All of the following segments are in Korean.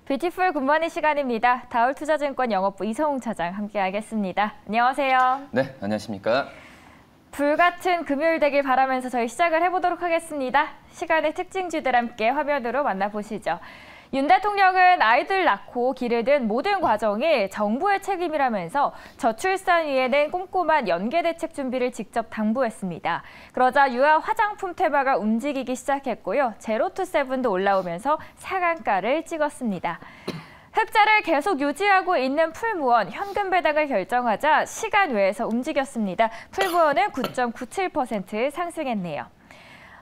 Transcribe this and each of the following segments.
뷰티풀 굿모닝 시간입니다. 다올투자증권 영업부 이성웅 차장 함께하겠습니다. 안녕하세요. 네, 안녕하십니까. 불같은 금요일 되길 바라면서 저희 시작을 해보도록 하겠습니다. 시간의 특징주들 함께 화면으로 만나보시죠. 윤 대통령은 아이들 낳고 기르는 모든 과정이 정부의 책임이라면서 저출산 위에는 꼼꼼한 연계 대책 준비를 직접 당부했습니다. 그러자 유아 화장품 테마가 움직이기 시작했고요. 제로투세븐도 올라오면서 상한가를 찍었습니다. 흑자를 계속 유지하고 있는 풀무원 현금 배당을 결정하자 시간 외에서 움직였습니다. 풀무원은 9.97% 상승했네요.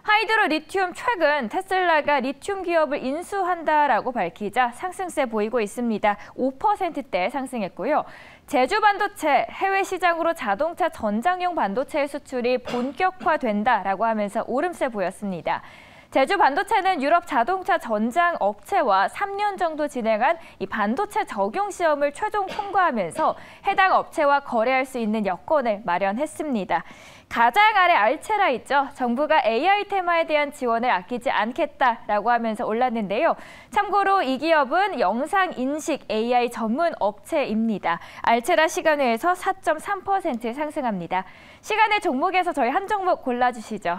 하이드로 리튬 최근 테슬라가 리튬 기업을 인수한다라고 밝히자 상승세 보이고 있습니다. 5%대 상승했고요. 제주 반도체 해외 시장으로 자동차 전장용 반도체 수출이 본격화된다라고 하면서 오름세 보였습니다. 제주 반도체는 유럽 자동차 전장 업체와 3년 정도 진행한 이 반도체 적용 시험을 최종 통과하면서 해당 업체와 거래할 수 있는 여건을 마련했습니다. 가장 아래 알체라 있죠. 정부가 AI 테마에 대한 지원을 아끼지 않겠다라고 하면서 올랐는데요. 참고로 이 기업은 영상 인식 AI 전문 업체입니다. 알체라 시간외에서 4.3% 상승합니다. 시간의 종목에서 저희 한 종목 골라주시죠.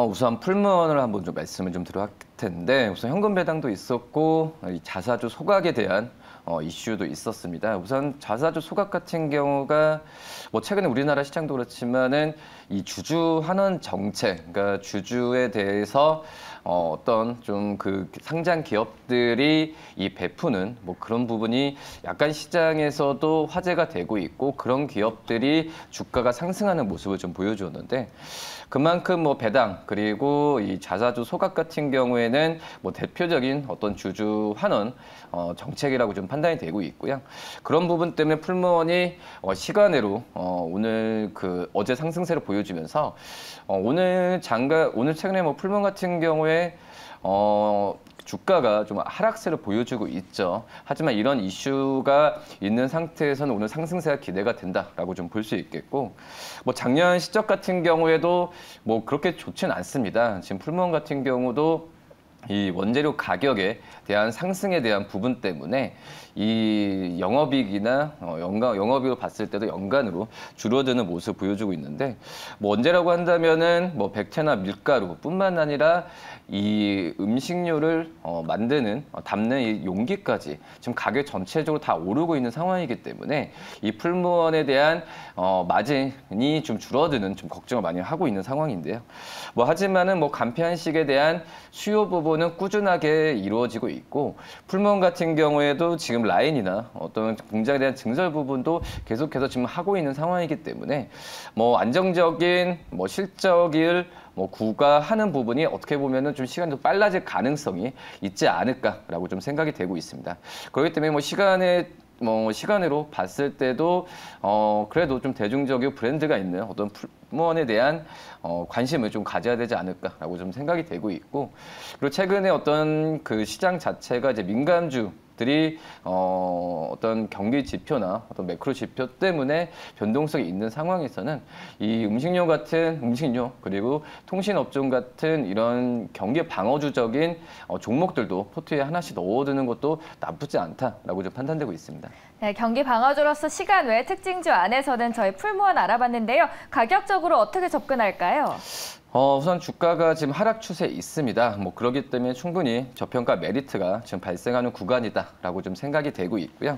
우선 풀무원을 한번 좀 말씀을 좀 드릴 텐데 우선 현금 배당도 있었고 이 자사주 소각에 대한 이슈도 있었습니다. 우선 자사주 소각 같은 경우가 뭐 최근에 우리나라 시장도 그렇지만은 이 주주 환원 정책, 그러니까 주주에 대해서 어떤 좀 그 상장 기업들이 이 베푸는 뭐 그런 부분이 약간 시장에서도 화제가 되고 있고 그런 기업들이 주가가 상승하는 모습을 좀 보여주었는데 그만큼 뭐 배당 그리고 이 자사주 소각 같은 경우에는 뭐 대표적인 어떤 주주 환원 정책이라고 좀 판단이 되고 있고요. 그런 부분 때문에 풀무원이 시간외로 오늘 그 어제 상승세를 보여주면서 오늘 최근에 뭐 풀무원 같은 경우에 주가가 좀 하락세를 보여주고 있죠. 하지만 이런 이슈가 있는 상태에서는 오늘 상승세가 기대가 된다라고 좀 볼 수 있겠고, 뭐 작년 실적 같은 경우에도 뭐 그렇게 좋지는 않습니다. 지금 풀무원 같은 경우도 이 원재료 가격에 대한 상승에 대한 부분 때문에 이 영업이익이나 영업이익으로 봤을 때도 연간으로 줄어드는 모습을 보여주고 있는데 뭐 언제라고 한다면은 뭐 백태나 밀가루뿐만 아니라 이 음식료를 담는 이 용기까지 지금 가격 전체적으로 다 오르고 있는 상황이기 때문에 이 풀무원에 대한 마진이 좀 줄어드는 좀 걱정을 많이 하고 있는 상황인데요. 뭐 하지만은 뭐 간편식에 대한 수요 부분은 꾸준하게 이루어지고 있고 풀무원 같은 경우에도 지금 라인이나 어떤 공장에 대한 증설 부분도 계속해서 지금 하고 있는 상황이기 때문에 뭐 안정적인 뭐 실적을 뭐 구가하는 부분이 어떻게 보면은 좀 시간이 더 빨라질 가능성이 있지 않을까라고 좀 생각이 되고 있습니다. 그렇기 때문에 뭐 시간으로 봤을 때도 그래도 좀 대중적이고 브랜드가 있는 어떤 풀무원에 대한 관심을 좀 가져야 되지 않을까라고 좀 생각이 되고 있고, 그리고 최근에 어떤 그 시장 자체가 이제 민감주들이 어떤 경기 지표나 어떤 매크로 지표 때문에 변동성이 있는 상황에서는 이 음식료 그리고 통신업종 같은 이런 경기 방어주적인 종목들도 포트에 하나씩 넣어두는 것도 나쁘지 않다라고 좀 판단되고 있습니다. 네, 경기 방어주로서 시간 외 특징주 안에서는 저희 풀무원 알아봤는데요. 가격적으로 어떻게 접근할까요? 우선 주가가 지금 하락 추세에 있습니다. 뭐 그렇기 때문에 충분히 저평가 메리트가 지금 발생하는 구간이다라고 좀 생각이 되고 있고요.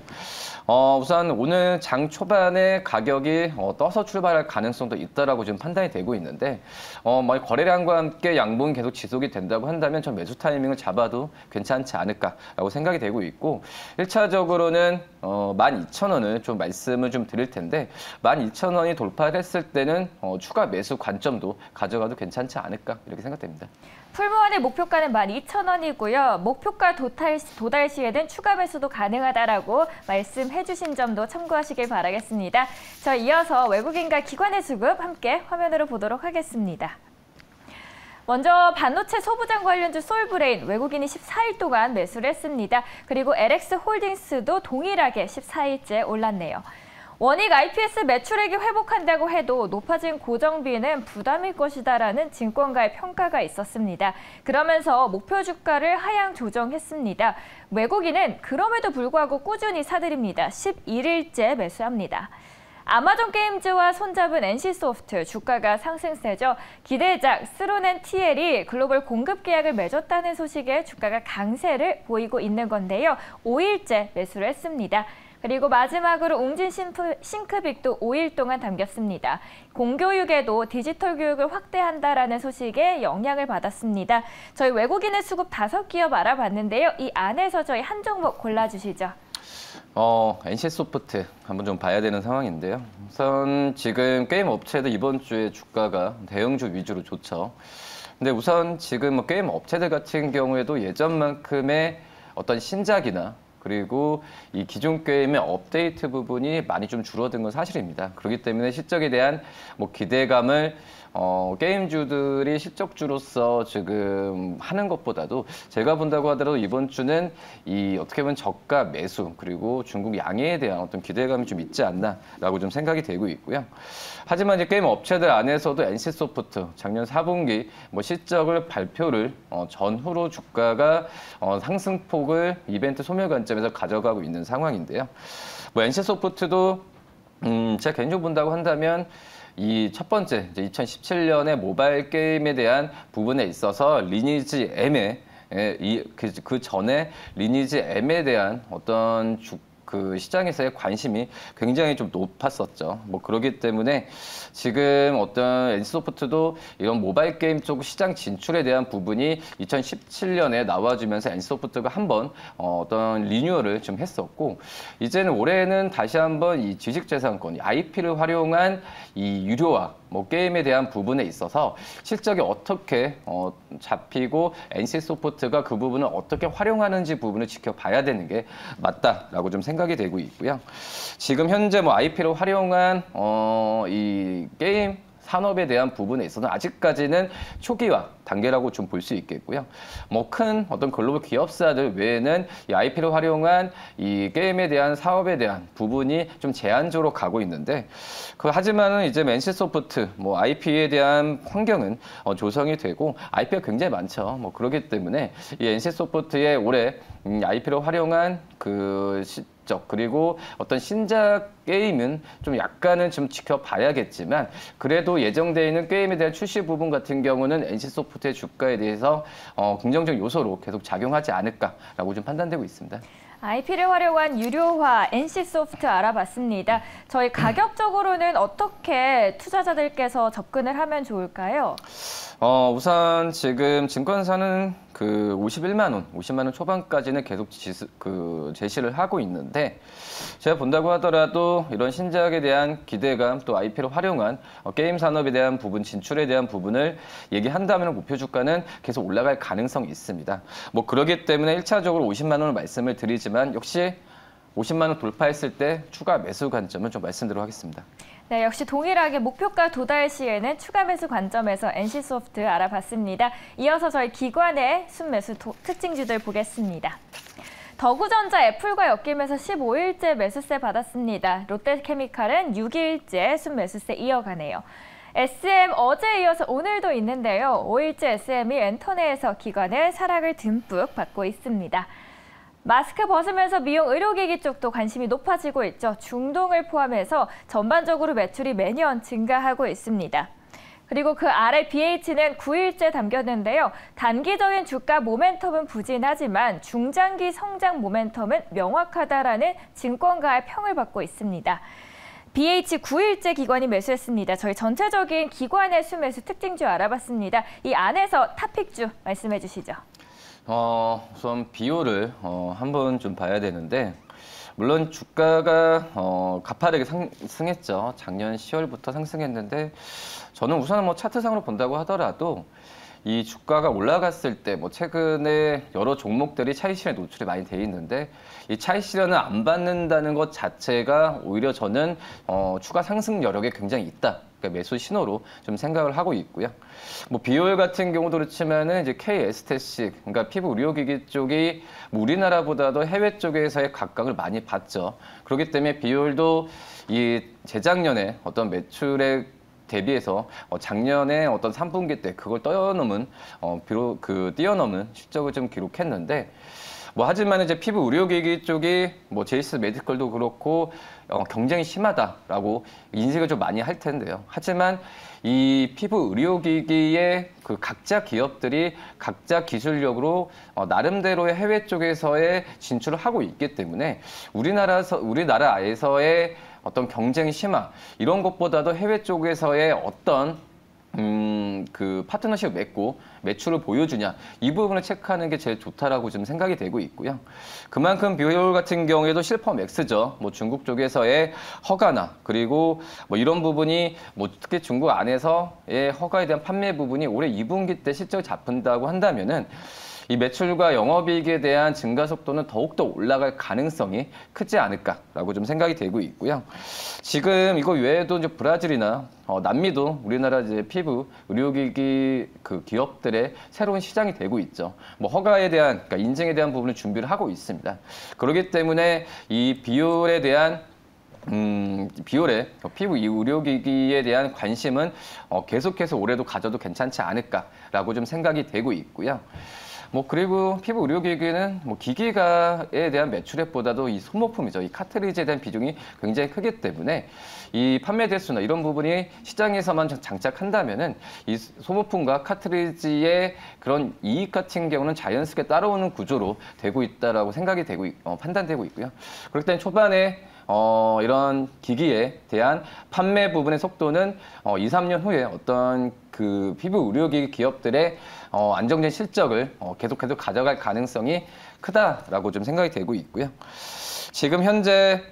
우선 오늘 장 초반에 가격이 떠서 출발할 가능성도 있다라고 지금 판단이 되고 있는데, 뭐 거래량과 함께 양봉이 계속 지속이 된다고 한다면 전 매수 타이밍을 잡아도 괜찮지 않을까라고 생각이 되고 있고, 1차적으로는 12,000원을 좀 말씀을 좀 드릴 텐데 12,000원이 돌파를 했을 때는 추가 매수 관점도 가져가도 괜찮지 않을까 이렇게 생각됩니다. 풀무원의 목표가는 12,000원이고요. 목표가 도달 시에는 추가 매수도 가능하다라고 말씀해 주신 점도 참고하시길 바라겠습니다. 저 이어서 외국인과 기관의 수급 함께 화면으로 보도록 하겠습니다. 먼저 반도체 소부장 관련주 솔브레인 외국인이 14일 동안 매수를 했습니다. 그리고 LX홀딩스도 동일하게 14일째 올랐네요. 원익 IPS 매출액이 회복한다고 해도 높아진 고정비는 부담일 것이다라는 증권가의 평가가 있었습니다. 그러면서 목표 주가를 하향 조정했습니다. 외국인은 그럼에도 불구하고 꾸준히 사들입니다. 11일째 매수합니다. 아마존 게임즈와 손잡은 NC소프트 주가가 상승세죠. 기대작 스론 & TL이 글로벌 공급 계약을 맺었다는 소식에 주가가 강세를 보이고 있는 건데요. 5일째 매수를 했습니다. 그리고 마지막으로 웅진 싱크빅도 5일 동안 담겼습니다. 공교육에도 디지털 교육을 확대한다라는 소식에 영향을 받았습니다. 저희 외국인의 수급 5기업 알아봤는데요. 이 안에서 저희 한 종목 골라주시죠. NC소프트 한번 좀 봐야 되는 상황인데요. 우선 지금 게임 업체들 이번 주에 주가가 대형주 위주로 좋죠. 근데 우선 지금 뭐 게임 업체들 같은 경우에도 예전만큼의 어떤 신작이나 그리고 이 기존 게임의 업데이트 부분이 많이 좀 줄어든 건 사실입니다. 그렇기 때문에 실적에 대한 뭐 기대감을 게임주들이 실적주로서 지금 하는 것보다도 제가 본다고 하더라도 이번 주는 이 어떻게 보면 저가 매수 그리고 중국 양해에 대한 어떤 기대감이 좀 있지 않나라고 좀 생각이 되고 있고요. 하지만 이제 게임 업체들 안에서도 NC소프트 작년 4분기 뭐 실적을 발표를 전후로 주가가 상승폭을 이벤트 소멸 관점에서 가져가고 있는 상황인데요. 뭐 NC소프트도 제가 개인적으로 본다고 한다면 이 첫 번째 이제 2017년에 모바일 게임에 대한 부분에 있어서 리니지 M에 그 전에 리니지 M에 대한 어떤 그 시장에서의 관심이 굉장히 좀 높았었죠. 뭐 그렇기 때문에 지금 어떤 NC소프트도 이런 모바일 게임 쪽 시장 진출에 대한 부분이 2017년에 나와주면서 NC소프트가 한번 어떤 리뉴얼을 좀 했었고 이제는 올해는 다시 한번 이 지식재산권, IP를 활용한 이 유료화 뭐 게임에 대한 부분에 있어서 실적이 어떻게 잡히고 NC소프트가 그 부분을 어떻게 활용하는지 부분을 지켜봐야 되는 게 맞다라고 좀 생각이 되고 있고요. 지금 현재 뭐 IP를 활용한 이 게임 산업에 대한 부분에 있어서는 아직까지는 초기화 단계라고 좀 볼 수 있겠고요. 뭐 큰 어떤 글로벌 기업사들 외에는 이 IP를 활용한 이 게임에 대한 사업에 대한 부분이 좀 제한적으로 가고 있는데 하지만은 이제 NC소프트 뭐 IP에 대한 환경은 조성이 되고 IP가 굉장히 많죠. 뭐 그렇기 때문에 이 NC소프트의 올해 IP를 활용한 그 그리고 어떤 신작 게임은 좀 약간은 좀 지켜봐야겠지만 그래도 예정되어 있는 게임에 대한 출시 부분 같은 경우는 NC소프트의 주가에 대해서 긍정적 요소로 계속 작용하지 않을까라고 좀 판단되고 있습니다. IP를 활용한 유료화 NC소프트 알아봤습니다. 저희 가격적으로는 어떻게 투자자들께서 접근을 하면 좋을까요? 우선 지금 증권사는 그 50만 원 초반까지는 계속 제시를 하고 있는데 제가 본다고 하더라도 이런 신작에 대한 기대감 또 IP를 활용한 게임 산업에 대한 부분, 진출에 대한 부분을 얘기한다면 목표 주가는 계속 올라갈 가능성이 있습니다. 뭐 그렇기 때문에 1차적으로 50만 원을 말씀을 드리지만 역시 50만 원 돌파했을 때 추가 매수 관점을 좀 말씀드리도록 하겠습니다. 네, 역시 동일하게 목표가 도달 시에는 추가 매수 관점에서 NC소프트 알아봤습니다. 이어서 저희 기관의 순매수 특징주들 보겠습니다. 더구전자 애플과 엮이면서 15일째 매수세 받았습니다. 롯데케미칼은 6일째 순매수세 이어가네요. SM 어제에 이어서 오늘도 있는데요. 5일째 SM이 엔터네에서 기관의 사락을 듬뿍 받고 있습니다. 마스크 벗으면서 미용 의료기기 쪽도 관심이 높아지고 있죠. 중동을 포함해서 전반적으로 매출이 매년 증가하고 있습니다. 그리고 그 아래 BH는 9일째 담겼는데요. 단기적인 주가 모멘텀은 부진하지만 중장기 성장 모멘텀은 명확하다라는 증권가의 평을 받고 있습니다. BH 9일째 기관이 매수했습니다. 저희 전체적인 기관의 수매수 특징주 알아봤습니다. 이 안에서 탑픽주 말씀해 주시죠. 우선 비율을 한번 좀 봐야 되는데 물론 주가가 가파르게 상승했죠. 작년 10월부터 상승했는데 저는 우선 뭐 차트상으로 본다고 하더라도 이 주가가 올라갔을 때 뭐 최근에 여러 종목들이 차익 실현에 노출이 많이 돼 있는데 이 차익 실현을 안 받는다는 것 자체가 오히려 저는 추가 상승 여력에 굉장히 있다. 그러니까 매수 신호로 좀 생각을 하고 있고요. 뭐 비올 같은 경우도 그렇지만은 이제 K 에스테식, 그러니까 피부 의료기기 쪽이 뭐 우리나라보다도 해외 쪽에서의 각광을 많이 받죠. 그렇기 때문에 비올도 이 재작년에 어떤 매출액 대비해서 작년에 어떤 3분기 때 그걸 뛰어넘은 비록 뛰어넘은 실적을 좀 기록했는데, 뭐 하지만 이제 피부 의료기기 쪽이 뭐 제이스 메디컬도 그렇고 경쟁이 심하다라고 인식을 좀 많이 할 텐데요. 하지만 이 피부 의료기기의 그 각자 기업들이 각자 기술력으로 나름대로의 해외 쪽에서의 진출을 하고 있기 때문에 우리나라에서의 어떤 경쟁 심화 이런 것보다도 해외 쪽에서의 어떤 그 파트너십을 맺고 매출을 보여주냐 이 부분을 체크하는 게 제일 좋다라고 좀 생각이 되고 있고요. 그만큼 비올 같은 경우에도 실퍼 맥스죠. 뭐 중국 쪽에서의 허가나 그리고 뭐 이런 부분이 뭐 특히 중국 안에서의 허가에 대한 판매 부분이 올해 2분기 때 실적이 잡힌다고 한다면은 이 매출과 영업이익에 대한 증가 속도는 더욱더 올라갈 가능성이 크지 않을까라고 좀 생각이 되고 있고요. 지금 이거 외에도 이제 브라질이나 남미도 우리나라 이제 피부 의료기기 그 기업들의 새로운 시장이 되고 있죠. 뭐 허가에 대한 그러니까 인증에 대한 부분을 준비를 하고 있습니다. 그렇기 때문에 이 비올에 대한 비올의 피부 의료기기에 대한 관심은 계속해서 올해도 가져도 괜찮지 않을까라고 좀 생각이 되고 있고요. 뭐 그리고 피부 의료기기는 뭐 기기가에 대한 매출액보다도 이 소모품이죠. 이 카트리지에 대한 비중이 굉장히 크기 때문에 이 판매 대수나 이런 부분이 시장에서만 장착한다면은 이 소모품과 카트리지의 그런 이익 같은 경우는 자연스럽게 따라오는 구조로 되고 있다라고 생각이 되고 판단되고 있고요. 그렇기 때문에 초반에 이런 기기에 대한 판매 부분의 속도는 2, 3년 후에 어떤 그 피부 의료기기 기업들의 안정된 실적을 계속해서 가져갈 가능성이 크다라고 좀 생각이 되고 있고요. 지금 현재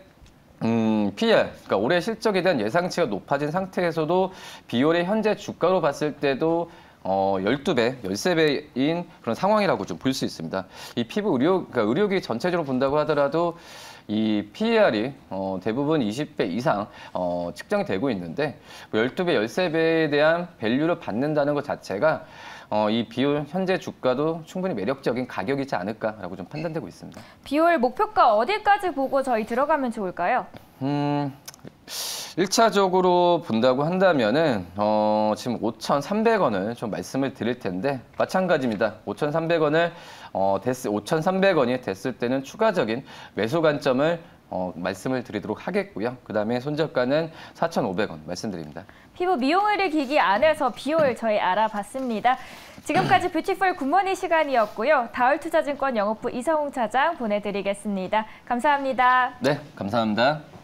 PER, 그러니까 올해 실적에 대한 예상치가 높아진 상태에서도 비올의 현재 주가로 봤을 때도 12배, 13배인 그런 상황이라고 좀 볼 수 있습니다. 이 피부 그러니까 의료기기 전체적으로 본다고 하더라도 이 PER이 대부분 20배 이상 측정이 되고 있는데 12배, 13배에 대한 밸류를 받는다는 것 자체가 이 비올 현재 주가도 충분히 매력적인 가격이지 않을까라고 좀 판단되고 있습니다. 비올 목표가 어디까지 보고 저희 들어가면 좋을까요? 1차적으로 본다고 한다면은 지금 5,300원을 좀 말씀을 드릴 텐데 마찬가지입니다. 5,300원을 5,300원이 됐을 때는 추가적인 매수 관점을 말씀을 드리도록 하겠고요. 그다음에 손절가는 4,500원 말씀드립니다. 피부 미용의료 기기 안에서 비올 저희 알아봤습니다. 지금까지 뷰티풀 굿모닝 시간이었고요. 다울투자증권 영업부 이성웅 차장 보내드리겠습니다. 감사합니다. 네, 감사합니다.